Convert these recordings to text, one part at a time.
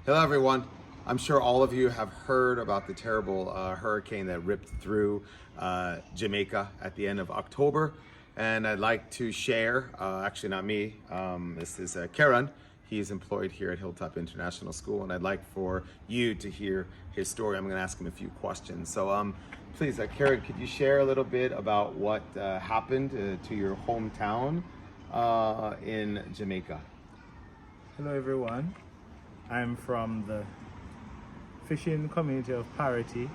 Hello, everyone. I'm sure all of you have heard about the terrible hurricane that ripped through Jamaica at the end of October. And I'd like to share, actually not me, this is Kerron. He is employed here at Hilltop International School, and I'd like for you to hear his story. I'm going to ask him a few questions. So please, Kerron, could you share a little bit about what happened to your hometown in Jamaica? Hello everyone, I'm from the fishing community of Parottee,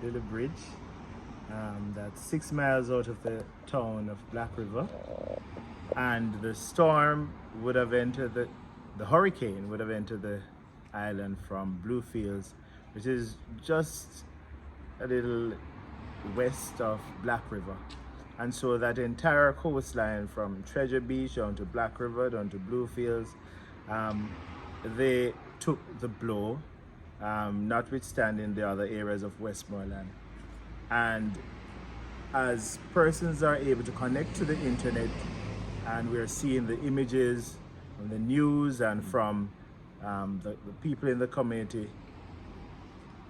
Little Bridge. That's 6 miles out of the town of Black River. And the storm would have entered, the hurricane would have entered the island from Bluefields, which is just a little west of Black River. And so that entire coastline from Treasure Beach down to Black River, down to Bluefields, they took the blow, notwithstanding the other areas of Westmoreland. And as persons are able to connect to the internet, and we're seeing the images on the news and from the people in the community,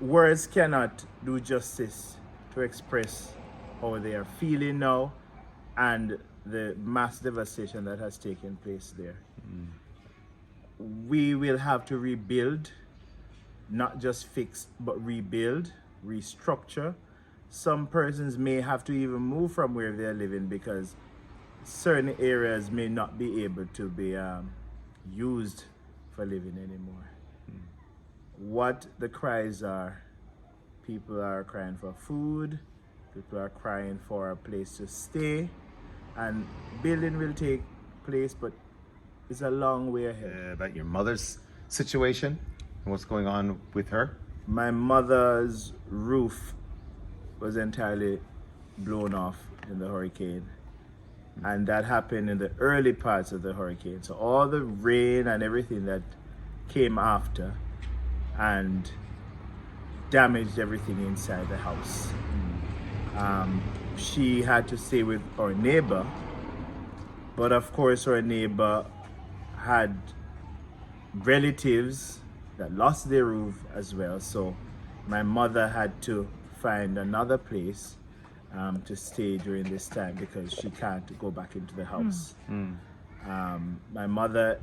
words cannot do justice to express how they are feeling now and the mass devastation that has taken place there. We will have to rebuild, not just fix, but rebuild, restructure. Some persons may have to even move from where they're living because certain areas may not be able to be used for living anymore. What the cries are, people are crying for food, people are crying for a place to stay, and building will take place, but it's a long way ahead. About your mother's situation and what's going on with her? My mother's roof was entirely blown off in the hurricane, and that happened in the early parts of the hurricane. So all the rain and everything that came after and damaged everything inside the house. She had to stay with our neighbor, but of course our neighbor had relatives that lost their roof as well, so my mother had to find another place to stay during this time because she can't go back into the house. My mother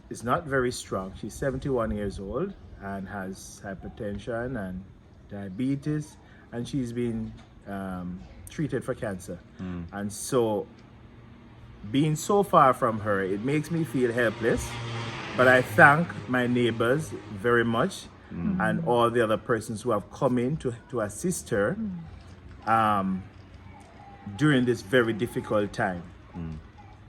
is not very strong. She's 71 years old and has hypertension and diabetes, and she's been treated for cancer. And so being so far from her, it makes me feel helpless, but I thank my neighbors very much and all the other persons who have come in to assist her during this very difficult time.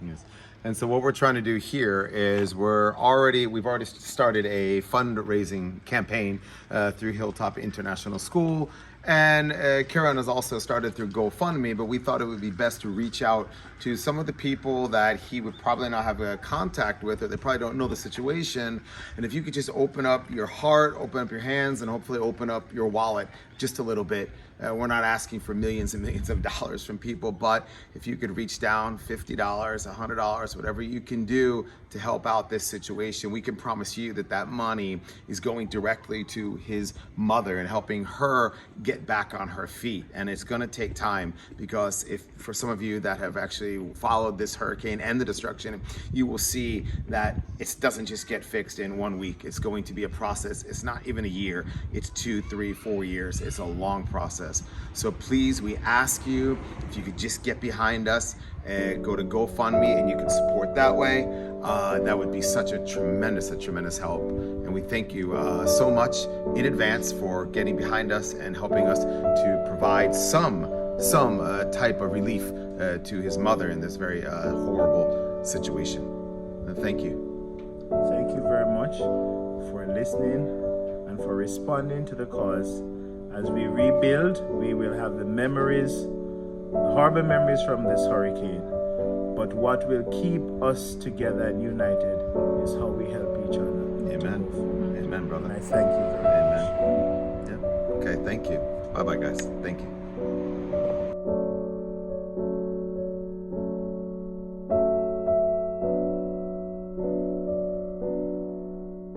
Yes. And so what we're trying to do here is we've already started a fundraising campaign through Hilltop International School. And Kerron has also started through GoFundMe, but we thought it would be best to reach out to some of the people that he would probably not have a contact with, or they probably don't know the situation. And if you could just open up your heart, open up your hands, and hopefully open up your wallet just a little bit. We're not asking for millions and millions of dollars from people, but if you could reach down $50, $100, whatever you can do to help out this situation, we can promise you that that money is going directly to his mother and helping her get back on her feet. And it's going to take time, because if for some of you that have actually followed this hurricane and the destruction, you will see that it doesn't just get fixed in 1 week. It's going to be a process. It's not even a year. It's 2, 3, 4 years. It's a long process. So please, we ask you, if you could just get behind us and go to GoFundMe and you can support that way. That would be such a tremendous help. And we thank you so much in advance for getting behind us and helping us to provide some type of relief to his mother in this very horrible situation. Thank you. Thank you very much for listening and for responding to the cause. As we rebuild, we will have the memories, the horrible memories from this hurricane. But what will keep us together and united is how we help each other. Amen. Amen, brother. And I thank you very much. Amen. Yeah. Okay, thank you. Bye-bye, guys. Thank you.